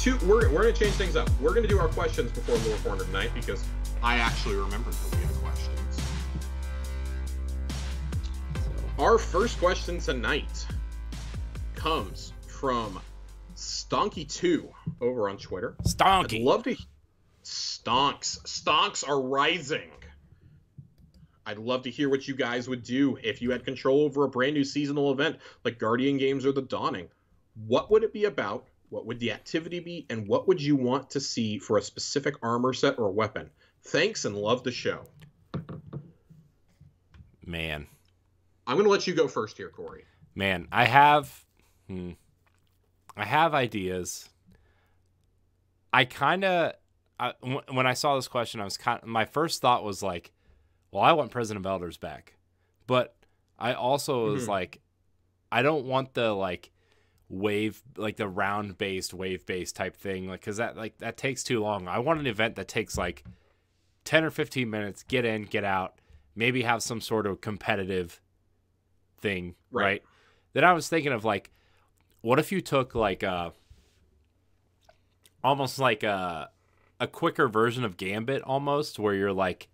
We're going to change things up. We're going to do our questions before Lore Corner tonight because I actually remembered that we had questions. Our first question tonight comes from Stonky2 over on Twitter. Stonky. I'd love to... Stonks. Stonks are rising. I'd love to hear what you guys would do if you had control over a brand new seasonal event like Guardian Games or The Dawning. What would it be about? What would the activity be? And what would you want to see for a specific armor set or weapon? Thanks and love the show. Man. I'm going to let you go first here, Corey. Man, I have ideas. When I saw this question, my first thought was like, well, I want Prison of Elders back. But I also was like, I don't want the like wave, like the round based, wave based type thing. Like, cause that takes too long. I want an event that takes like 10 or 15 minutes, get in, get out, maybe have some sort of competitive thing. Right. Then I was thinking of like, what if you took like almost like a quicker version of Gambit almost, where you're like,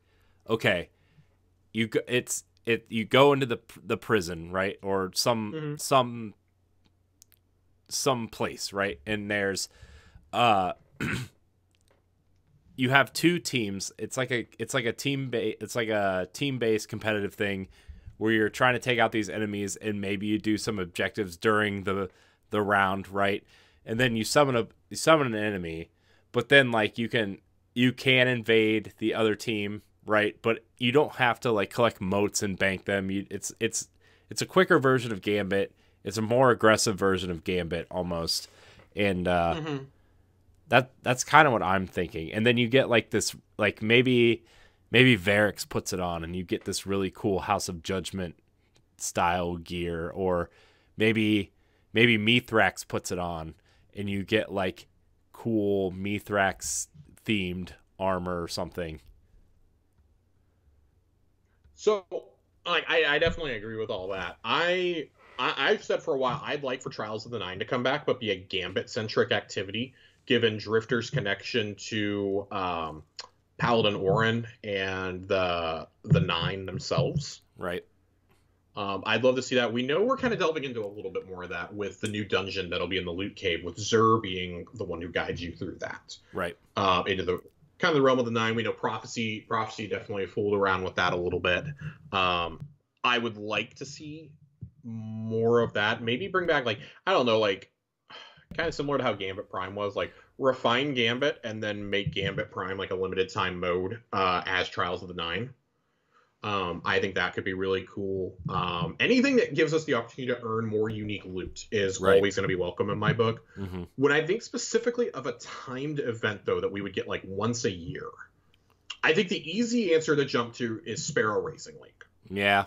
okay, you go into the prison, right? Or some place, right? And there's you have two teams. It's like a team-based competitive thing where you're trying to take out these enemies, and maybe you do some objectives during the round, right? And then you summon an enemy, but then like you can invade the other team, right? But you don't have to like collect motes and bank them. It's a quicker version of Gambit. It's a more aggressive version of Gambit almost, and that's kind of what I'm thinking. And then you get like this, like maybe Varix puts it on, and you get this really cool House of Judgment style gear, or maybe Mithrax puts it on, and you get like cool Mithrax themed armor or something. So, like, I definitely agree with all that. I've said for a while I'd like for Trials of the Nine to come back, but be a Gambit-centric activity, given Drifter's connection to Paladin Orin and the Nine themselves. Right. I'd love to see that. We know we're kind of delving into a little bit more of that with the new dungeon that'll be in the Loot Cave, with Zur being the one who guides you through that. Right. Into the kind of the realm of the Nine. We know Prophecy definitely fooled around with that a little bit. I would like to see more of that. Maybe bring back, like, I don't know, like kind of similar to how Gambit Prime was, like refine Gambit and then make Gambit Prime like a limited time mode as Trials of the Nine. I think that could be really cool. Anything that gives us the opportunity to earn more unique loot is always going to be welcome in my book. Mm-hmm. When I think specifically of a timed event, though, that we would get like once a year, I think the easy answer to jump to is Sparrow Racing League. Yeah.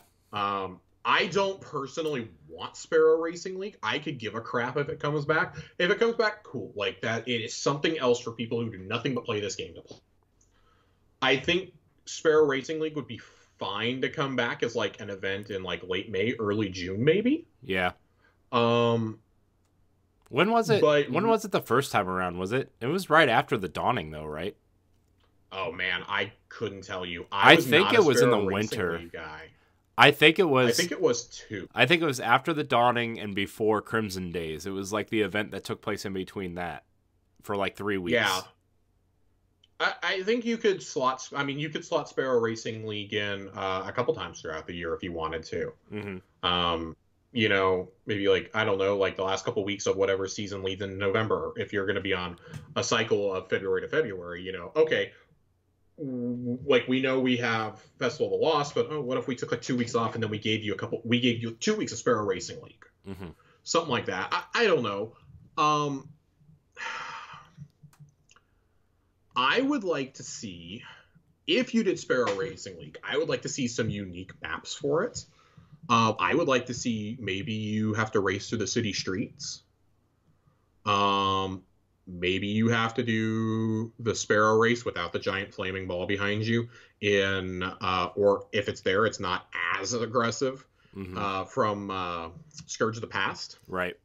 I don't personally want Sparrow Racing League. I could give a crap if it comes back. If it comes back, cool. Like, that, it is something else for people who do nothing but play this game to play. I think Sparrow Racing League would be fine to come back as like an event in like late May, early June, maybe. Yeah. When was it? When was it the first time around? Was it? It was right after the Dawning, though, right? Oh man, I couldn't tell you. I think it was in the winter. Guy. I think it was. I think it was too. I think it was after the Dawning and before Crimson Days. It was like the event that took place in between that for like 3 weeks. Yeah. I think you could slot. I mean, you could slot Sparrow Racing League in a couple times throughout the year if you wanted to. Mm-hmm. You know, maybe like, I don't know, like the last couple weeks of whatever season leads in November. If you're going to be on a cycle of February to February, you know, okay, like we know we have Festival of the Lost, but what if we took like 2 weeks off and then we gave you 2 weeks of Sparrow Racing League, mm-hmm. something like that. I don't know. I would like to see, if you did Sparrow Racing League, I would like to see some unique maps for it. I would like to see, maybe you have to race through the city streets. Maybe you have to do the Sparrow race without the giant flaming ball behind you, or if it's there, it's not as aggressive, mm-hmm. From Scourge of the Past. Right.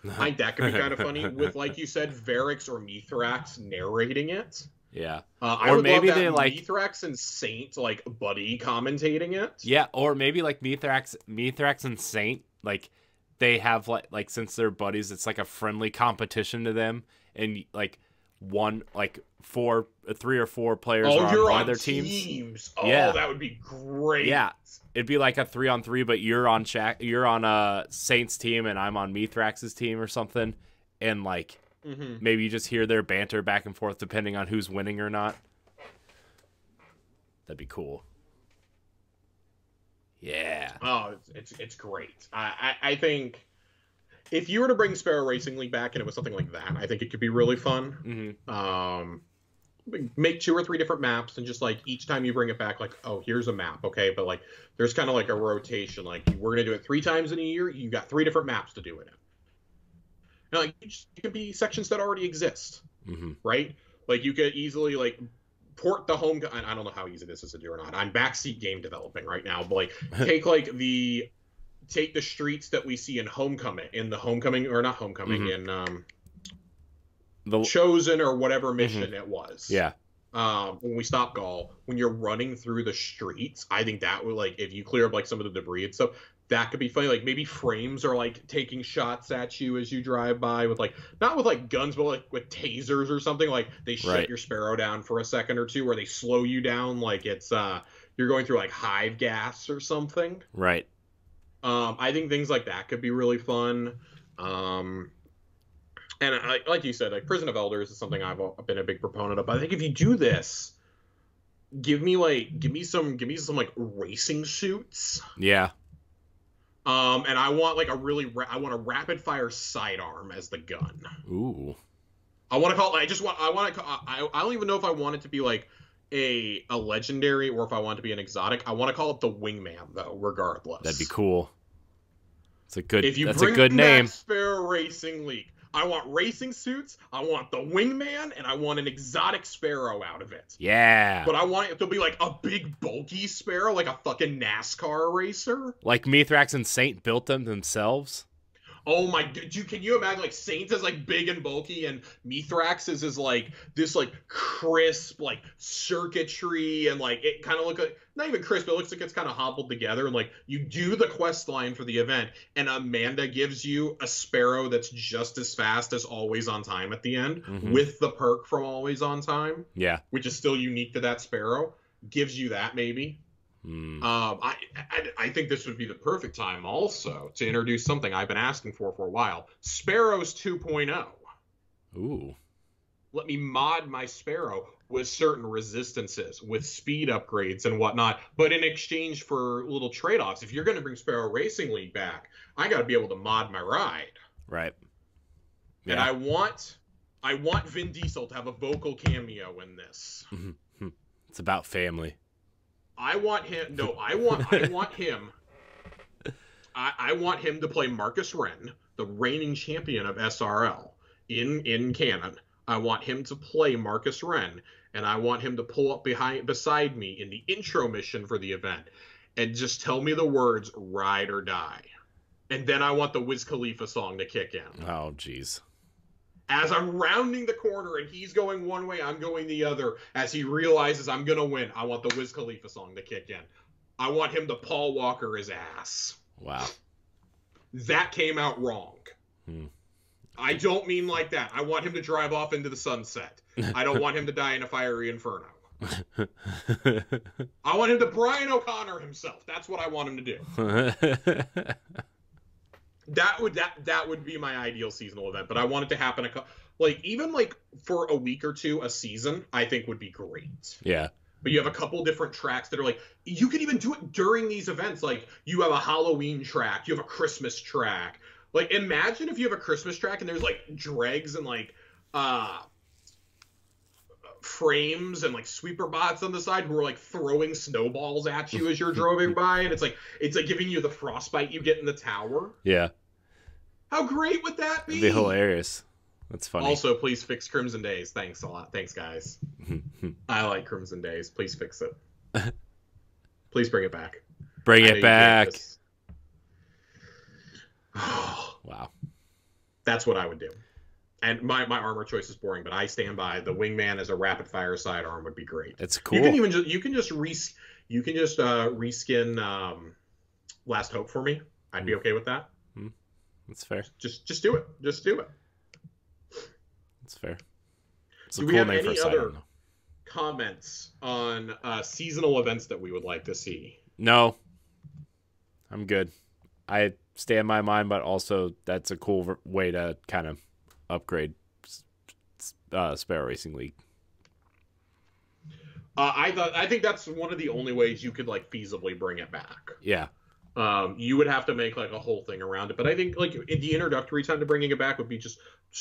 I think that could be kind of funny with, like you said, Varix or Mithrax narrating it. Yeah. I Or would maybe love that they like Mithrax and Saint like buddy commentating it. yeah, or maybe like Mithrax and Saint, like they have like since they're buddies, it's like a friendly competition to them, and like three or four players are on you're one on of their teams. teams. Oh, Yeah. that would be great. Yeah, it'd be like a 3-on-3, but you're on Saint's team and I'm on Mithrax's team or something, and like maybe you just hear their banter back and forth depending on who's winning or not. That'd be cool. Yeah. Oh, it's great. I think if you were to bring Sparrow Racing League back and it was something like that, I think it could be really fun. Make 2 or 3 different maps and just like each time you bring it back, like, oh, here's a map, okay, but like there's kind of like a rotation. Like we're gonna do it 3 times in a year. You got 3 different maps to do it in. Now, like it could be sections that already exist, right? Like you could easily like port the home. I don't know how easy this is to do or not. I'm backseat game developing right now, but like take the streets that we see in Homecoming, in the Chosen or whatever mission it was. Yeah. When we stop Gaul, when you're running through the streets, I think that would, like, if you clear up like some of the debris and stuff, that could be funny. Like maybe frames are like taking shots at you as you drive by with like, not with like guns, but like with tasers or something. Like they shut your Sparrow down for a second or two, or they slow you down like it's you're going through like hive gas or something. Right. I think things like that could be really fun. And like you said, like Prison of Elders is something I've been a big proponent of. But I think if you do this, give me some like racing suits. Yeah. And I want like I want a rapid fire sidearm as the gun. Ooh. I want to call it. I don't even know if I want it to be like a legendary or if I want it to be an exotic. I want to call it the Wingman though, regardless. That'd be cool. It's a good. If you that's bring a good name. back Sparrow Racing League, I want racing suits, I want the Wingman, and I want an exotic Sparrow out of it. Yeah. But I want it to be like a big bulky Sparrow, like a fucking NASCAR racer. Like Mithrax and Saint built them themselves. Oh my, dude, can you imagine like Saint is like big and bulky and Mithrax is like this like crisp like circuitry and like it kind of looks like, not even crisp, it looks like it's kind of hobbled together, and like you do the quest line for the event and Amanda gives you a Sparrow that's just as fast as Always on Time at the end with the perk from Always on Time. Yeah. Which is still unique to that Sparrow. Gives you that maybe. I think this would be the perfect time also to introduce something I've been asking for a while. Sparrows 2.0. Ooh. Let me mod my Sparrow with certain resistances, with speed upgrades and whatnot. But in exchange for little trade-offs, if you're going to bring Sparrow Racing League back, I got to be able to mod my ride. Right. Yeah. And I want Vin Diesel to have a vocal cameo in this. It's about family. I want him. No, I want him. I want him to play Marcus Wren, the reigning champion of SRL in canon. I want him to play Marcus Wren, and I want him to pull up beside me in the intro mission for the event, and just tell me the words "ride or die," and then I want the Wiz Khalifa song to kick in. Oh, jeez. As I'm rounding the corner and he's going one way, I'm going the other. As he realizes I'm going to win, I want the Wiz Khalifa song to kick in. I want him to Paul Walker his ass. Wow. That came out wrong. I don't mean like that. I want him to drive off into the sunset. I don't want him to die in a fiery inferno. I want him to Brian O'Connor himself. That's what I want him to do. That would be my ideal seasonal event, but I want it to happen even for a week or two a season. I think would be great. Yeah. But you have a couple different tracks that are like, you could even do it during these events. Like you have a Halloween track, you have a Christmas track. Like imagine if you have a Christmas track and there's like dregs and like frames and like sweeper bots on the side who are like throwing snowballs at you as you're driving by, and it's like giving you the frostbite you get in the tower. Yeah. How great would that be? It'd be hilarious. That's funny. Also, please fix Crimson Days. Thanks a lot. Thanks, guys. I like Crimson Days. Please fix it. Please bring it back. Bring it back. Wow. That's what I would do. And my armor choice is boring, but I stand by the wingman as a rapid fire sidearm would be great. It's You can cool. even just reskin Last Hope for me. I'd be okay with that. That's fair. Just do it. Just do it. That's fair. It's Do a we cool have name for a any sidearm, other though. comments on seasonal events that we would like to see? No, I'm good. I stand by mine, but also that's a cool way to kind of upgrade Sparrow Racing League. I think that's one of the only ways you could like feasibly bring it back. Yeah. You would have to make like a whole thing around it, but I think like the introductory time to bringing it back would be just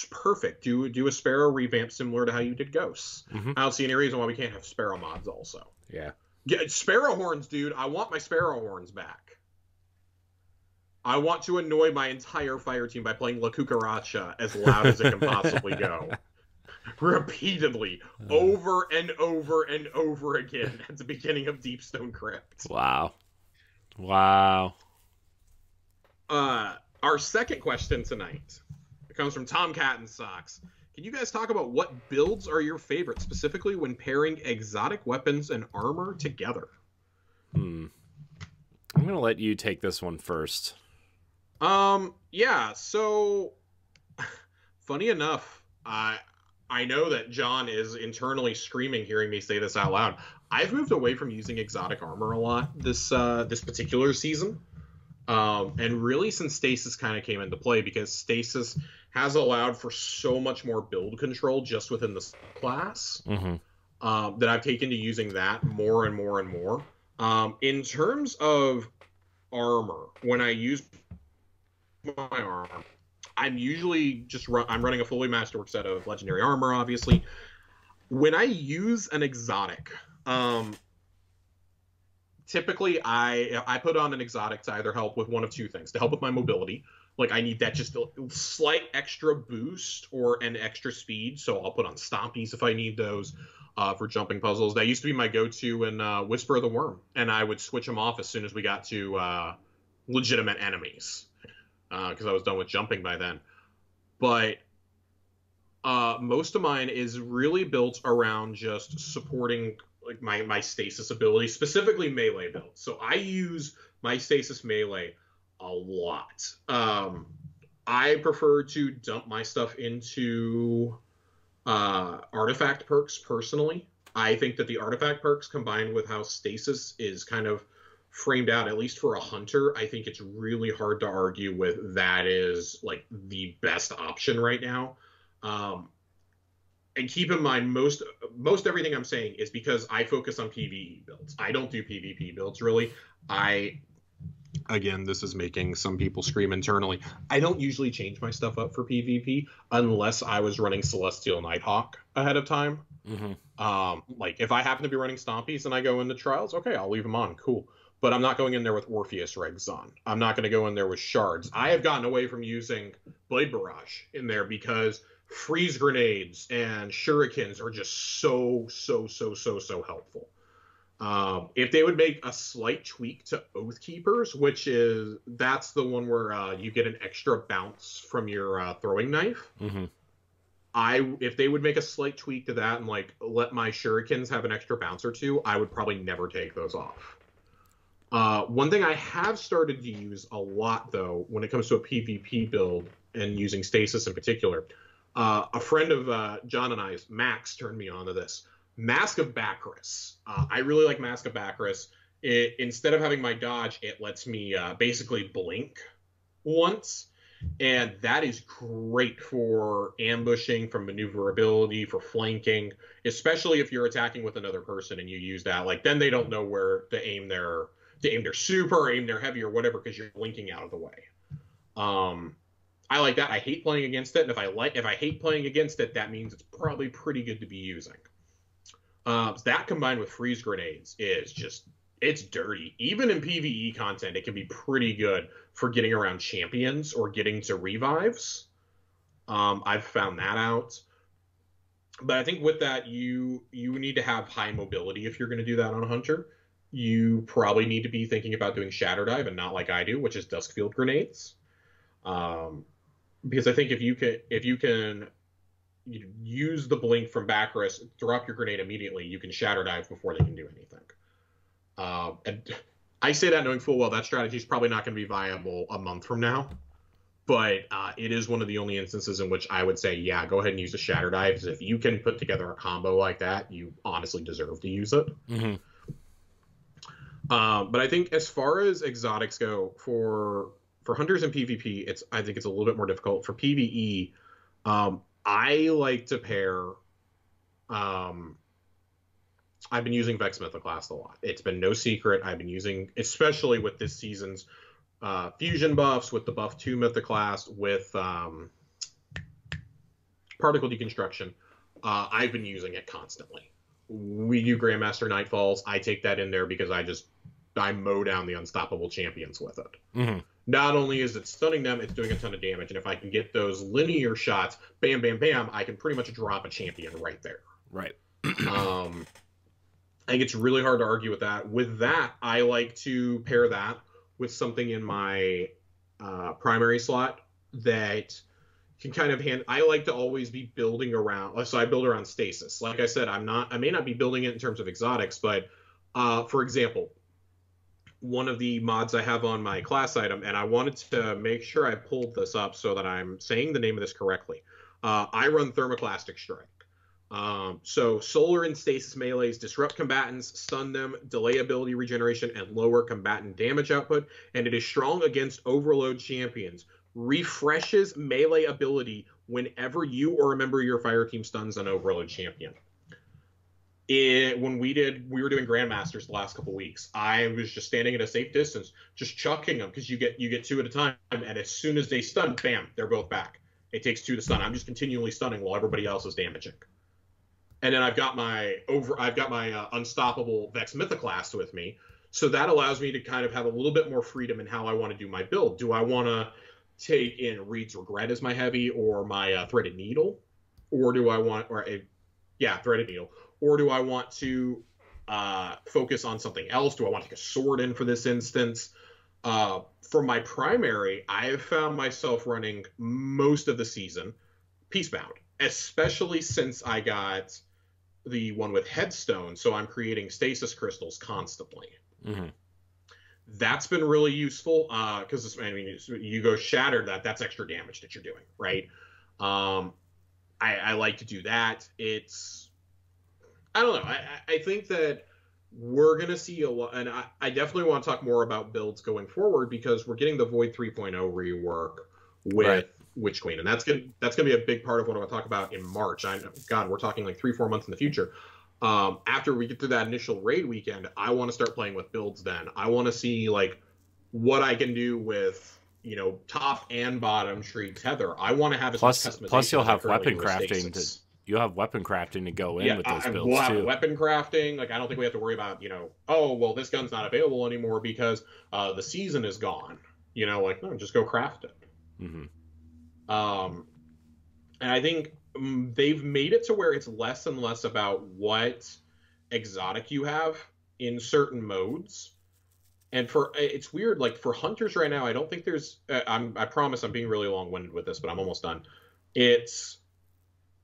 perfect. Do a Sparrow revamp similar to how you did Ghosts. Mm-hmm. I don't see any reason why we can't have Sparrow mods also. Yeah. Sparrow horns, dude. I want my Sparrow horns back. I want to annoy my entire fire team by playing La Cucaracha as loud as it can possibly go. Repeatedly, over and over and over again at the beginning of Deepstone Crypt. Wow. Our second question tonight comes from Tomcat and Socks. Can you guys talk about what builds are your favorite, specifically when pairing exotic weapons and armor together? I'm gonna let you take this one first. Yeah, so funny enough, I know that John is internally screaming hearing me say this out loud. I've moved away from using exotic armor a lot this particular season. And really since Stasis kind of came into play, because Stasis has allowed for so much more build control just within the class, that I've taken to using that more and more and more. In terms of armor, when I use my armor, I'm usually I'm running a fully masterwork set of legendary armor, obviously. When I use an exotic, typically I put on an exotic to either help with one of two things. To help with my mobility, like I need that just a slight extra boost or an extra speed, so I'll put on Stompies if I need those for jumping puzzles. That used to be my go-to in Whisper of the Worm, and I would switch them off as soon as we got to legitimate enemies, because I was done with jumping by then. But most of mine is really built around just supporting like my stasis ability, specifically melee build. So I use my stasis melee a lot. I prefer to dump my stuff into artifact perks personally. I think that the artifact perks combined with how stasis is kind of framed out, at least for a hunter, I think it's really hard to argue with that is like the best option right now. And keep in mind, most everything I'm saying is because I focus on PvE builds. I don't do PvP builds really. Again, this is making some people scream internally. I don't usually change my stuff up for PvP unless I was running Celestial Nighthawk ahead of time. Like if I happen to be running Stompies and I go into Trials, okay, I'll leave them on, cool. But I'm not going in there with Orpheus Regs on. I'm not going to go in there with Shards. I have gotten away from using Blade Barrage in there because freeze grenades and shurikens are just so helpful. If they would make a slight tweak to Oath Keepers, that's the one where you get an extra bounce from your throwing knife. If they would make a slight tweak to that and like let my shurikens have an extra bounce or two, I would probably never take those off. One thing I have started to use a lot though, when it comes to a PvP build and using stasis in particular, a friend of John and I's, Max, turned me on to this. Mask of Bacchus. I really like Mask of Bacchus. Instead of having my dodge, it lets me basically blink once. And that is great for ambushing, for maneuverability, for flanking, especially if you're attacking with another person and you use that. Like, then they don't know where to aim their super or aim their heavy or whatever because you're blinking out of the way. I like that. I hate playing against it, and if I hate playing against it, that means it's probably pretty good to be using. That combined with freeze grenades is just, it's dirty. Even in PvE content, it can be pretty good for getting around champions or getting to revives. I've found that out. But I think with that, you need to have high mobility if you're going to do that on a hunter. You probably need to be thinking about doing Shatter Dive and not like I do, which is Duskfield grenades. because I think if you can use the blink from Bacchus, drop your grenade immediately, you can shatter dive before they can do anything. And I say that knowing full well that strategy is probably not going to be viable a month from now. But it is one of the only instances in which I would say, yeah, go ahead and use a shatter dive. Because if you can put together a combo like that, you honestly deserve to use it. Mm-hmm. But I think as far as exotics go for hunters and PvP, I think it's a little bit more difficult. For PvE, I like to pair. I've been using Vex Mythoclast a lot. It's been no secret. I've been using, especially with this season's fusion buffs, with the buff 2 Mythoclast, with particle deconstruction. I've been using it constantly. We do Grandmaster Nightfalls. I take that in there because I mow down the unstoppable champions with it. Mm-hmm. Not only is it stunning them, it's doing a ton of damage. And if I can get those linear shots, bam, bam, bam, I can pretty much drop a champion right there. Right. I think it's really hard to argue with that. With that, I like to pair that with something in my primary slot that can kind of I like to always be building around. So I build around stasis. Like I said, I may not be building it in terms of exotics, but for example, one of the mods I have on my class item, and I wanted to make sure I pulled this up so that I'm saying the name of this correctly. I run Thermoclastic Strike. So solar and stasis melees disrupt combatants, stun them, delay ability regeneration, and lower combatant damage output, and it is strong against overload champions. Refreshes melee ability whenever you or a member of your fire team stuns an overload champion. When we were doing Grandmasters the last couple weeks, I was just standing at a safe distance, just chucking them, because you get 2 at a time, and as soon as they stun, bam, they're both back. It takes 2 to stun. I'm just continually stunning while everybody else is damaging. And then I've got my unstoppable Vex Mythoclast with me, so that allows me to kind of have a little bit more freedom in how I want to do my build. Do I want to take in Reed's Regret as my heavy, or my Threaded Needle, or do I want Threaded Needle, or do I want to focus on something else? Do I want to take a sword in for this instance? For my primary, I have found myself running most of the season Peacebound, especially since I got the one with Headstone, so I'm creating stasis crystals constantly. Mm-hmm. That's been really useful because you go Shattered, that's extra damage that you're doing, right? I like to do that. I don't know. I think that we're going to see a lot, and I definitely want to talk more about builds going forward because we're getting the Void 3.0 rework with Witch Queen, and that's gonna be a big part of what I'm going to talk about in March. God, we're talking like 3-4 months in the future. After we get through that initial raid weekend, I want to start playing with builds. Then I want to see like what I can do with top and bottom tree tether. I want to have plus you'll have weapon crafting. You'll have weapon crafting to go in with those builds we'll have too. Weapon crafting. Like I don't think we have to worry about oh well this gun's not available anymore because the season is gone. Like no, just go craft it. Mm-hmm. And I think they've made it to where it's less and less about what exotic you have in certain modes. And it's weird, like for hunters right now, I don't think there's. I promise I'm being really long-winded with this, but I'm almost done.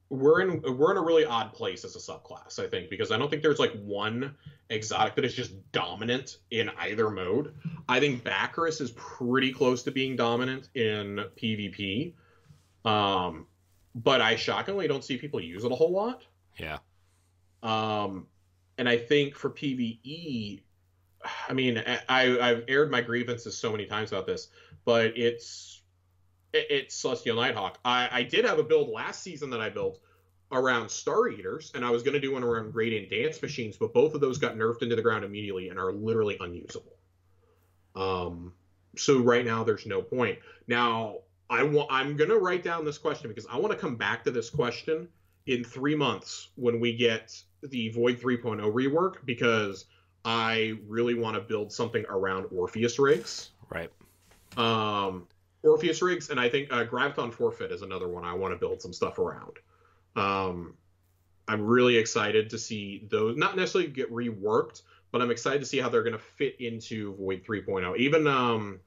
We're in a really odd place as a subclass, I think, because I don't think there's like one exotic that is just dominant in either mode. I think Bacchus is pretty close to being dominant in PvP. But I shockingly don't see people use it a whole lot. Yeah. And I think for PvE, I mean, I've aired my grievances so many times about this, but it's Celestial Nighthawk. I did have a build last season that I built around Star Eaters, and I was going to do one around Radiant Dance Machines, but both of those got nerfed into the ground immediately and are literally unusable. So right now there's no point. Now, I'm going to write down this question because I want to come back to this question in 3 months when we get the Void 3.0 rework, because I really want to build something around Orpheus rigs. Right. Orpheus rigs, and I think Graviton Forfeit is another one I want to build some stuff around. I'm really excited to see those, not necessarily get reworked, but I'm excited to see how they're going to fit into Void 3.0. Even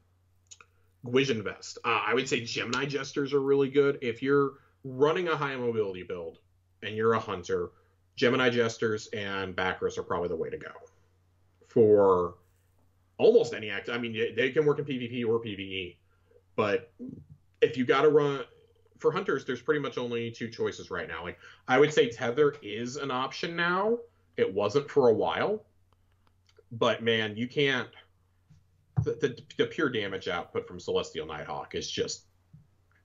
Vision Vest. I would say Gemini Jesters are really good. If you're running a high mobility build and you're a hunter, Gemini Jesters and Backers are probably the way to go for almost any act. I mean, they can work in PvP or PvE, but if you got to run for hunters, there's pretty much only two choices right now. Like, I would say Tether is an option now. It wasn't for a while, but man, you can't. The pure damage output from Celestial Nighthawk is just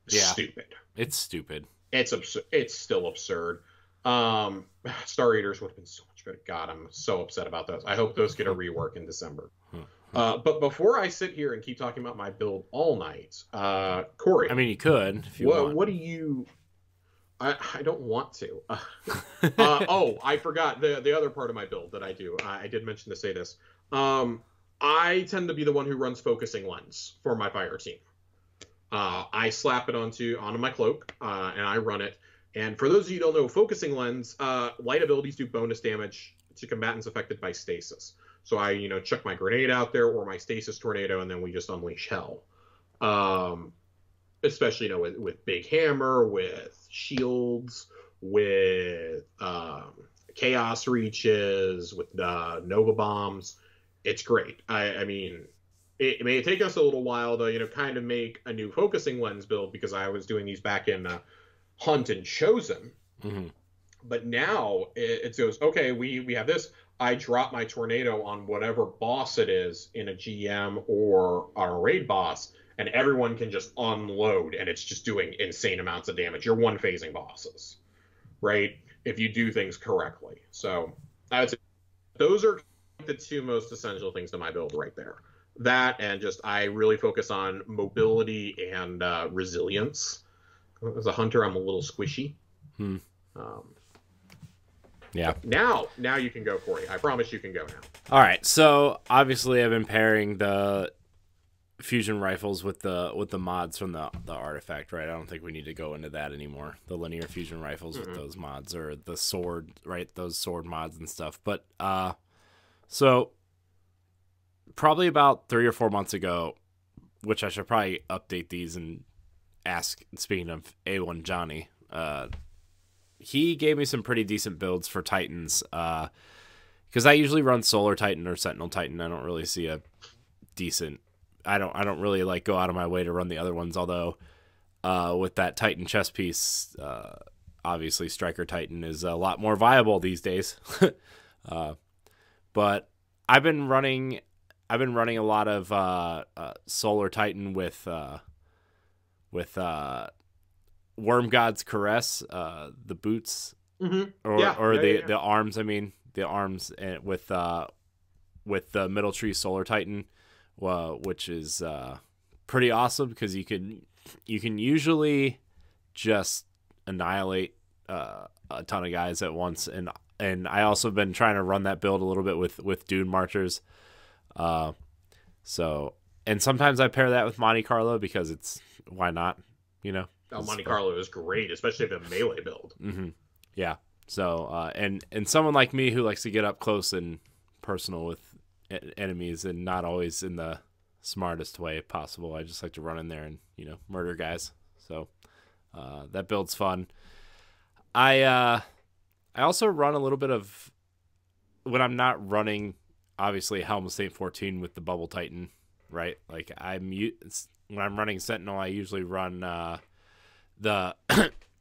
stupid. It's stupid. It's absurd. It's still absurd. Star Eaters would have been so much better. God, I'm so upset about those. I hope those get a rework in December. But before I sit here and keep talking about my build all night, Corey. I mean, you could if you want. What do you? I don't want to. Oh, I forgot the other part of my build that I do. I did mention to say this. I tend to be the one who runs focusing lens for my fire team. I slap it onto my cloak, and I run it. And for those of you who don't know, focusing lens, light abilities do bonus damage to combatants affected by stasis. So I, chuck my grenade out there or my stasis tornado, and then we just unleash hell. Especially, with Big Hammer, with shields, with chaos reaches, with Nova bombs. It's great. I mean, it may take us a little while to, kind of make a new focusing lens build because I was doing these back in Hunt and Chosen. Mm-hmm. But now it goes, okay, we have this. I drop my tornado on whatever boss it is in a GM or on a raid boss, and everyone can just unload, and it's just doing insane amounts of damage. You're one-phasing bosses, right? If you do things correctly. So I would say those are the two most essential things to my build right there. That and just I really focus on mobility and resilience. As a hunter, I'm a little squishy. Yeah. Now you can go, Corey. I promise you can go now. All right. So obviously, I've been pairing the fusion rifles with the mods from the artifact, right? I don't think we need to go into that anymore. The linear fusion rifles with those mods, or the sword, right? Those sword mods and stuff. But so probably about 3 or 4 months ago, which I should probably update these and ask. Speaking of A1 Johnny, he gave me some pretty decent builds for Titans. Because I usually run Solar Titan or Sentinel Titan. I don't really see a decent. I don't really like go out of my way to run the other ones. Although with that Titan chess piece, obviously Striker Titan is a lot more viable these days. But I've been running a lot of Solar Titan with Worm God's Caress, the boots, the arms. I mean, the arms with the Middle Tree Solar Titan, which is pretty awesome because you can usually just annihilate a ton of guys at once. And I also been trying to run that build a little bit with Dune Marchers. So, and sometimes I pair that with Monte Carlo because it's, why not, Monte Carlo is great, especially if a melee build. Mm-hmm. Yeah. So, and someone like me who likes to get up close and personal with enemies and not always in the smartest way possible. I just like to run in there and, murder guys. So, that build's fun. I also run a little bit of, when I'm not running, obviously Helm of Saint 14 with the Bubble Titan, right? Like when I'm running Sentinel, I usually run the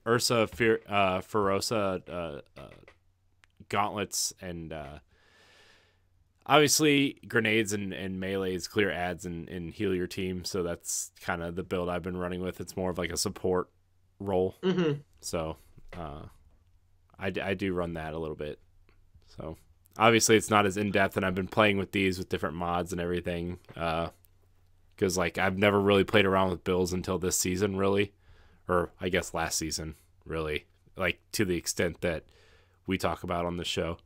Ursa Ferosa gauntlets and obviously grenades and melees clear ads and heal your team. So that's kind of the build I've been running with. It's more of like a support role. Mm-hmm. So I do run that a little bit. So obviously it's not as in-depth, and I've been playing with these with different mods and everything. Because I've never really played around with builds until this season, really. Or I guess last season, really. To the extent that we talk about on the show.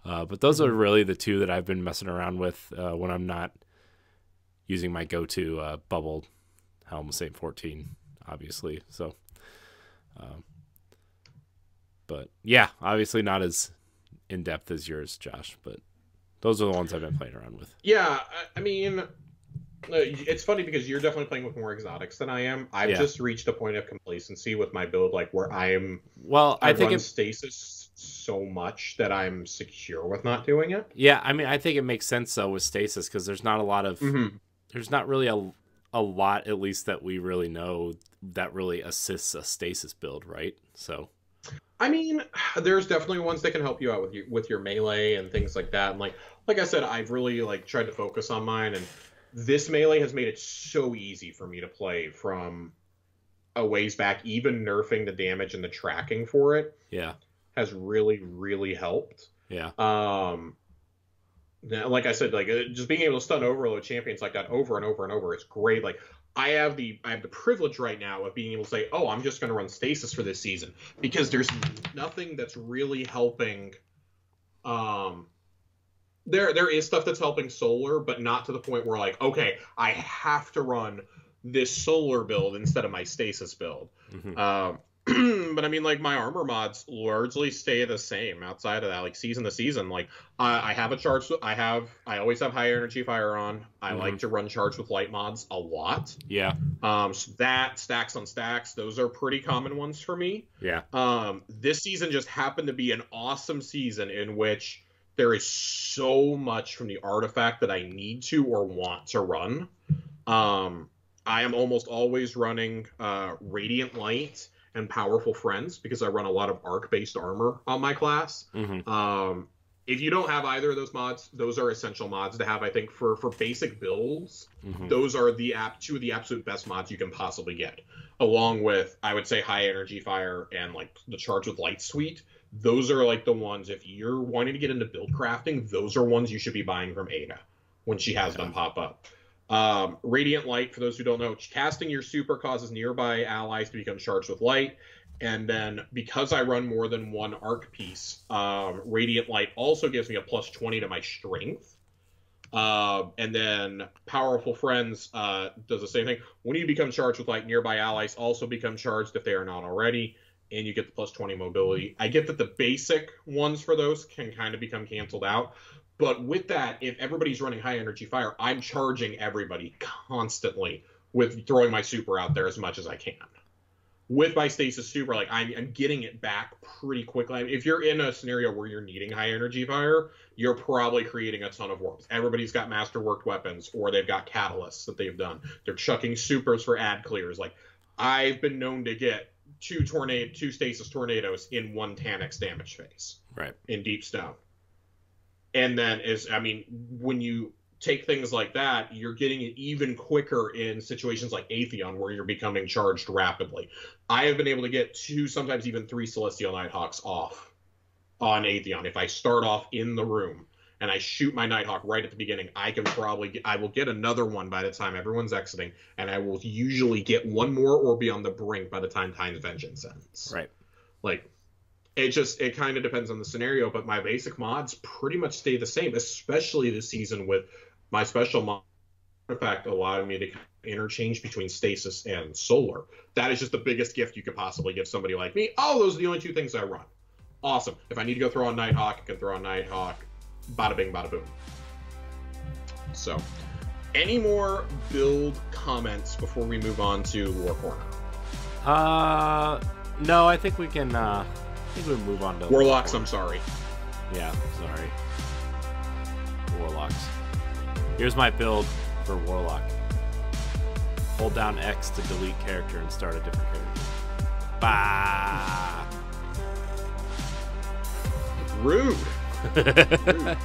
But those are really the two that I've been messing around with when I'm not using my go-to bubbled Helm of Saint 14, obviously. So, but yeah, obviously not as in-depth as yours, Josh. But those are the ones I've been playing around with. Yeah, I mean, It's funny because you're definitely playing with more exotics than I am. I've Yeah. just reached a point of complacency with my build, like where Well, I I think run it. stasis so much that I'm secure with not doing it. Yeah, I mean, I think it makes sense though with stasis because there's not a lot of. Hmm. There's not really a lot, at least that we really know, that really assists a stasis build, right? So. I mean, there's definitely ones that can help you out with your melee and things like that. And like I said, I've really like tried to focus on mine, and this melee has made it so easy for me to play from a ways back. Even nerfing the damage and the tracking for it Yeah. has really, really helped. Yeah. Like I said, like just being able to stun overload champions like that over and over and over, it's great. Like I have the privilege right now of being able to say, oh, I'm just going to run stasis for this season because there's nothing that's really helping. There is stuff that's helping solar, but not to the point where like, okay, I have to run this solar build instead of my stasis build. Mm-hmm. But I mean, like my armor mods largely stay the same outside of that, like season to season. Like I have a charge. I always have high energy fire on. I like to run charge with light mods a lot. Yeah. So that stacks on stacks, those are pretty common ones for me. Yeah. This season just happened to be an awesome season in which there is so much from the artifact that I need to or want to run. I am almost always running Radiant Light and Powerful Friends because I run a lot of arc-based armor on my class. Mm-hmm. If you don't have either of those mods, those are essential mods to have, I think, for basic builds. Mm-hmm. Those are two of the absolute best mods you can possibly get. Along with, I would say, High Energy Fire and like the Charge with Light suite. Those are like the ones, if you're wanting to get into build crafting, those are ones you should be buying from Ada when she has them pop up. Radiant Light, for those who don't know, casting your super causes nearby allies to become charged with light. And then because I run more than one arc piece, Radiant Light also gives me a plus 20 to my strength. And then Powerful Friends does the same thing. When you become charged with light, nearby allies also become charged if they are not already, and you get the plus 20 mobility. I get that the basic ones for those can kind of become canceled out. But with that, if everybody's running high energy fire, I'm charging everybody constantly with throwing my super out there as much as I can. With my stasis super, like I'm getting it back pretty quickly. If you're in a scenario where you're needing high energy fire, you're probably creating a ton of warps. Everybody's got masterworked weapons, or they've got catalysts that they've done. They're chucking supers for ad clears. Like I've been known to get two stasis tornadoes in one Tanix damage phase. Right. In Deep Stone. And then when you take things like that, you're getting it even quicker in situations like Atheon, where you're becoming charged rapidly. I have been able to get 2, sometimes even 3 Celestial Nighthawks off on Atheon. If I start off in the room and I shoot my Nighthawk right at the beginning, I will get another one by the time everyone's exiting, and I will usually get one more or be on the brink by the time Time's Vengeance ends. Right. Like, it kind of depends on the scenario, but my basic mods pretty much stay the same, especially this season with my special mod artifact allowing me to interchange between stasis and solar. That is just the biggest gift you could possibly give somebody like me. Oh, those are the only 2 things I run. Awesome. If I need to go throw on Nighthawk, I can throw on Nighthawk. Bada bing, bada boom. So, any more build comments before we move on to Lore Corner? No, I think we can. I think we move on to Warlocks. I'm sorry. Yeah, sorry. Warlocks. Here's my build for Warlock. Hold down X to delete character and start a different character. Bah! Rude. Rude.